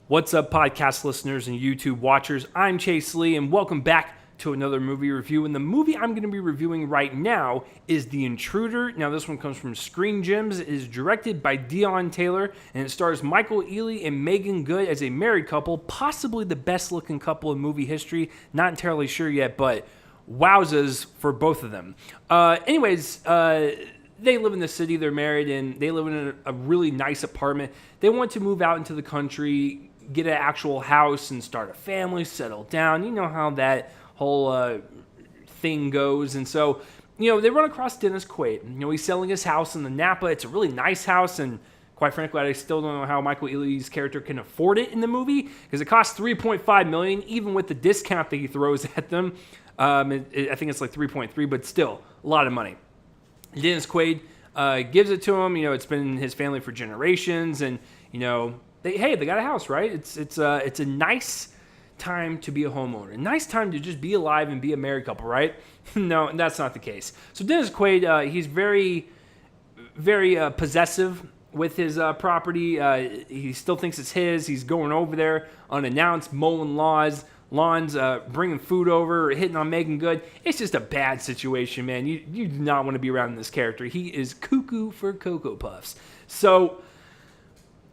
What's up, podcast listeners and YouTube watchers? I'm Chase Lee, and welcome back to another movie review. And the movie I'm going to be reviewing right now is The Intruder. Now, this one comes from Screen Gems. It is directed by Deon Taylor, and it stars Michael Ealy and Megan Good as a married couple, possibly the best-looking couple in movie history. Not entirely sure yet, but wowzas for both of them. They live in the city, they're married, and they live in a really nice apartment. They want to move out into the country, get an actual house, and start a family, settle down. You know how that whole thing goes. And so, they run across Dennis Quaid. He's selling his house in the Napa. It's a really nice house, and quite frankly, I still don't know how Michael Ealy's character can afford it in the movie, because it costs $3.5 million, even with the discount that he throws at them. I think it's like 3.3, but still, a lot of money. Dennis Quaid gives it to him. It's been in his family for generations, and they got a house, right? It's a nice time to be a homeowner, a nice time to just be alive and be a married couple, right? No, that's not the case. So Dennis Quaid, he's very, very possessive with his property. He still thinks it's his. He's going over there unannounced, mowing lawns, bringing food over, hitting on Megan Good. It's just a bad situation, man. You do not want to be around this character. He is cuckoo for Cocoa Puffs. So,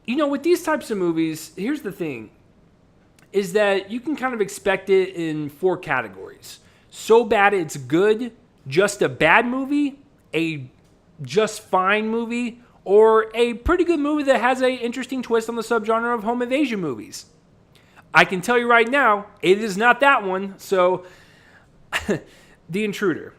with these types of movies, here's the thing, is that you can kind of expect it in four categories. So bad it's good, just a bad movie, a just fine movie, or a pretty good movie that has an interesting twist on the subgenre of home invasion movies. I can tell you right now, it is not that one. So, The Intruder.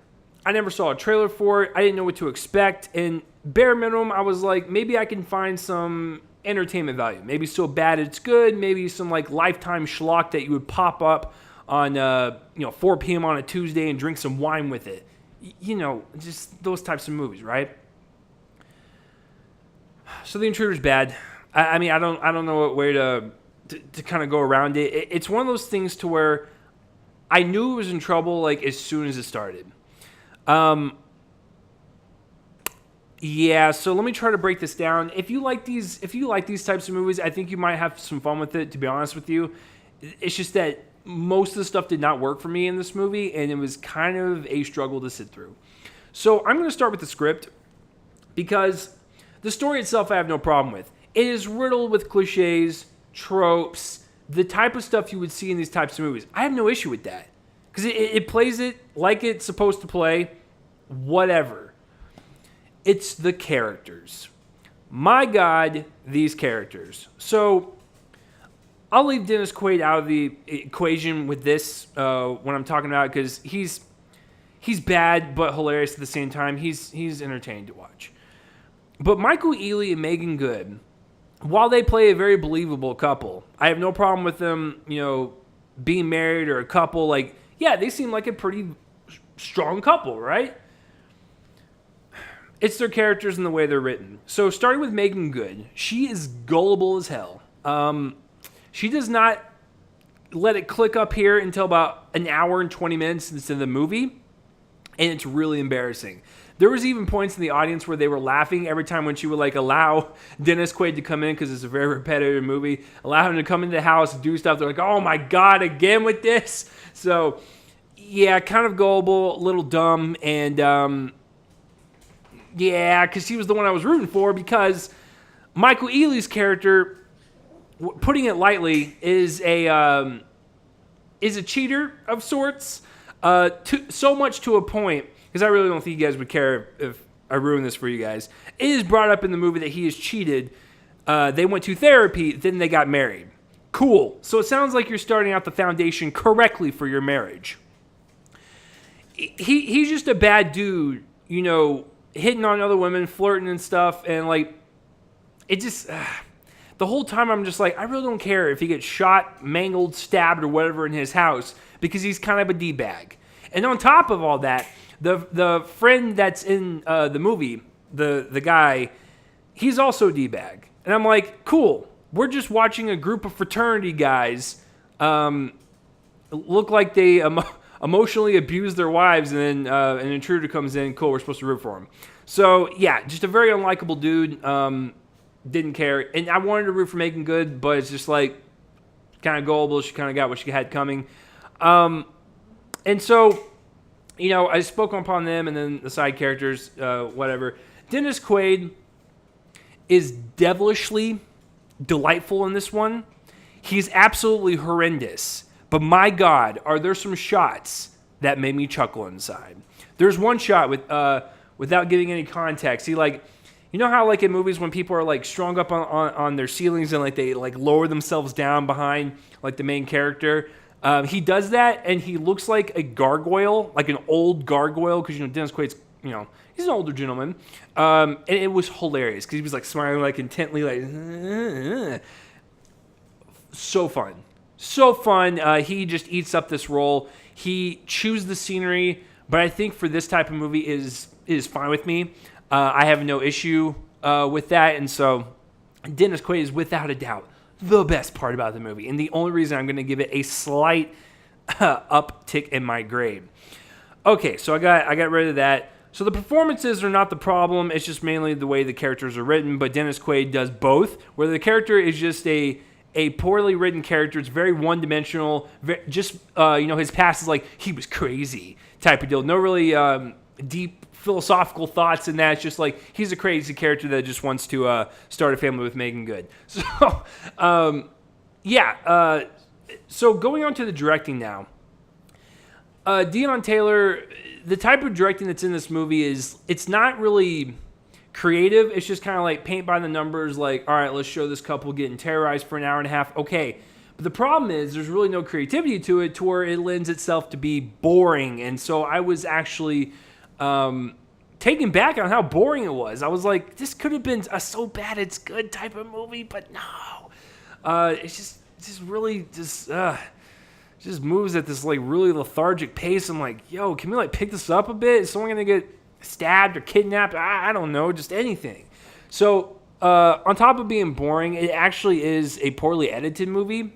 I never saw a trailer for it. I didn't know what to expect. And bare minimum, I was like, maybe I can find some entertainment value. Maybe so bad it's good. Maybe some like Lifetime schlock that you would pop up on 4 p.m. on a Tuesday and drink some wine with it. Just those types of movies, right? So The Intruder's bad. I don't know what way to kind of go around it. It's one of those things to where I knew it was in trouble like as soon as it started. So let me try to break this down. If you like these types of movies, I think you might have some fun with it, to be honest with you. It's just that most of the stuff did not work for me in this movie, and it was kind of a struggle to sit through. So I'm going to start with the script, because the story itself I have no problem with. It is riddled with cliches, tropes, the type of stuff you would see in these types of movies. I have no issue with that, because it plays it like it's supposed to play, whatever. It's the characters. My God, these characters. So I'll leave Dennis Quaid out of the equation with this when I'm talking about it, because he's bad but hilarious at the same time. He's entertaining to watch. But Michael Ealy and Megan Good, while they play a very believable couple, I have no problem with them, being married or a couple. They seem like a pretty strong couple, right? It's their characters and the way they're written. So starting with Megan Good, she is gullible as hell. She does not let it click up here until about an hour and 20 minutes into the movie, and it's really embarrassing. There was even points in the audience where they were laughing every time when she would allow Dennis Quaid to come in, because it's a very repetitive movie, allow him to come into the house and do stuff. They're like, oh my God, again with this? So, yeah, kind of gullible, a little dumb, and because he was the one I was rooting for, because Michael Ealy's character, putting it lightly, is a cheater of sorts, so much to a point, because I really don't think you guys would care if I ruin this for you guys. It is brought up in the movie that he is cheated. They went to therapy, then they got married. Cool. So it sounds like you're starting out the foundation correctly for your marriage. He's just a bad dude, hitting on other women, flirting and stuff, and it just the whole time I'm just like, I really don't care if he gets shot, mangled, stabbed, or whatever in his house, because he's kind of a D-bag. And on top of all that, the friend that's in the movie, the guy, he's also a D-bag. And I'm like, cool, we're just watching a group of fraternity guys look like they emotionally abuse their wives, and then an intruder comes in. Cool, we're supposed to root for him. So, yeah, just a very unlikable dude. Didn't care. And I wanted to root for Megan Good, but it's just like, kind of gullible. She kind of got what she had coming. And so, I spoke upon them and then the side characters, whatever. Dennis Quaid is devilishly delightful in this one. He's absolutely horrendous. But my God, are there some shots that made me chuckle inside. There's one shot without giving any context. He how in movies when people are strung up on their ceilings and they lower themselves down behind the main character. He does that and he looks like a gargoyle, like an old gargoyle, because Dennis Quaid's he's an older gentleman. And it was hilarious because he was smiling intently so fun. So fun. He just eats up this role. He chews the scenery, but I think for this type of movie is fine with me. I have no issue with that, and so Dennis Quaid is without a doubt the best part about the movie, and the only reason I'm going to give it a slight uptick in my grade. Okay, so I got rid of that. So the performances are not the problem. It's just mainly the way the characters are written, but Dennis Quaid does both, where the character is just a poorly written character. It's very one-dimensional. His past is he was crazy type of deal. No really deep philosophical thoughts in that. It's just he's a crazy character that just wants to start a family with Megan Good. So, so going on to the directing now. Deon Taylor, the type of directing that's in this movie it's not really creative. It's just kind of paint by the numbers, all right, let's show this couple getting terrorized for an hour and a half. Okay. But the problem is there's really no creativity to it where it lends itself to be boring. And so I was actually taken back on how boring it was. I was this could have been a so bad it's good type of movie, but no. It's just really just moves at this really lethargic pace. I'm yo, can we pick this up a bit? Is someone gonna get stabbed or kidnapped? I don't know, just anything. So on top of being boring, it actually is a poorly edited movie,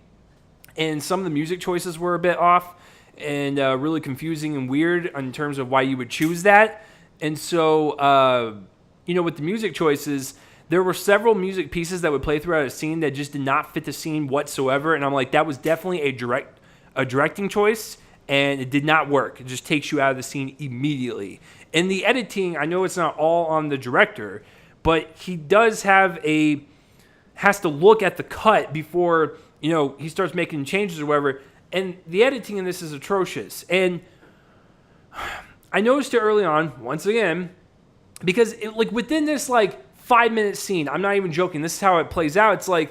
and some of the music choices were a bit off and really confusing and weird in terms of why you would choose that. And so with the music choices, there were several music pieces that would play throughout a scene that just did not fit the scene whatsoever, and I'm that was definitely a directing choice, and it did not work. It just takes you out of the scene immediately. In the editing, I know it's not all on the director, but he does has to look at the cut before, he starts making changes or whatever. And the editing in this is atrocious. And I noticed it early on, once again, because within this 5-minute scene, I'm not even joking, this is how it plays out. It's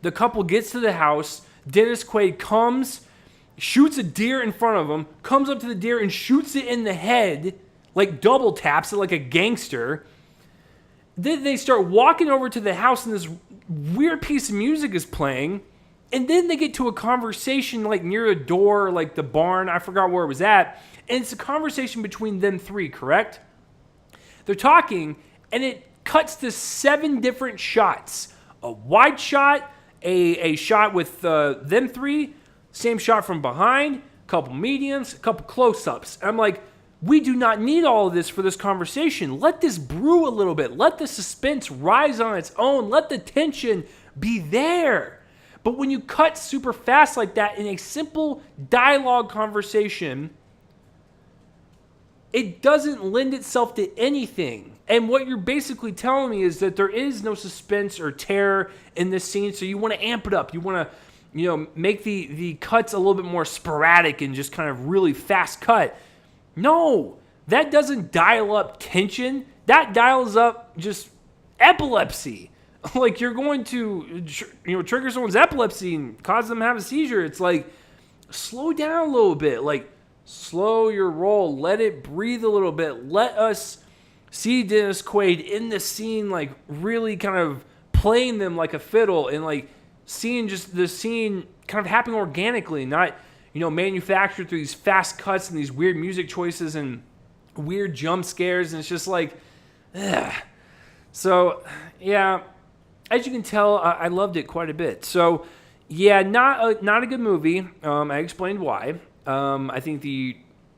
the couple gets to the house, Dennis Quaid comes, shoots a deer in front of him, comes up to the deer and shoots it in the head, double taps it like a gangster. Then they start walking over to the house and this weird piece of music is playing. And then they get to a conversation near a door, the barn. I forgot where it was at. And it's a conversation between them three, correct? They're talking and it cuts to 7 different shots. A wide shot, a shot with them three, same shot from behind, a couple mediums, a couple close-ups. And I'm we do not need all of this for this conversation. Let this brew a little bit. Let the suspense rise on its own. Let the tension be there. But when you cut super fast like that in a simple dialogue conversation, it doesn't lend itself to anything. And what you're basically telling me is that there is no suspense or terror in this scene, so you want to amp it up. You want to make the cuts a little bit more sporadic and just kind of really fast cut. No, that doesn't dial up tension. That dials up just epilepsy. You're going to, trigger someone's epilepsy and cause them to have a seizure. It's slow down a little bit. Slow your roll. Let it breathe a little bit. Let us see Dennis Quaid in the scene, really kind of playing them like a fiddle and seeing just the scene kind of happening organically, not manufactured through these fast cuts and these weird music choices and weird jump scares, and it's just ugh. So, yeah, as you can tell, I loved it quite a bit. So, yeah, not a good movie. I explained why. I think the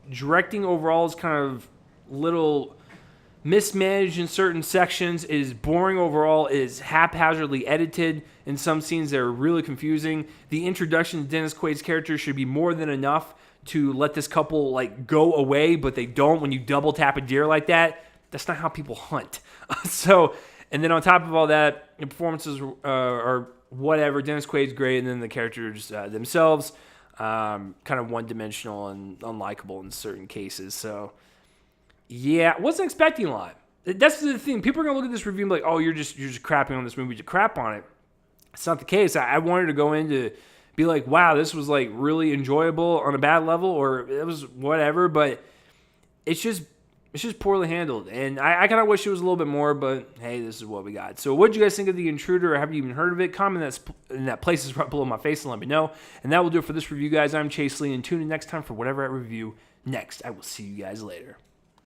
directing overall is kind of little mismanaged in certain sections, it is boring overall, it is haphazardly edited in some scenes that are really confusing. The introduction to Dennis Quaid's character should be more than enough to let this couple like go away, but they don't. When you double tap a deer like that, that's not how people hunt. And then on top of all that, the performances are whatever. Dennis Quaid's great, and then the characters themselves kind of one-dimensional and unlikable in certain cases. So yeah, wasn't expecting a lot. That's the thing. People are gonna look at this review and be like, "Oh, you're just crapping on this movie to crap on it." It's not the case. I wanted to go in to be like, "Wow, this was like really enjoyable on a bad level," or it was whatever. But it's just poorly handled, and I kind of wish it was a little bit more. But hey, this is what we got. So, what did you guys think of The Intruder? Or have you even heard of it? Comment in that places right below my face and let me know. And that will do it for this review, guys. I'm Chase Lee, and tune in next time for whatever I review next. I will see you guys later.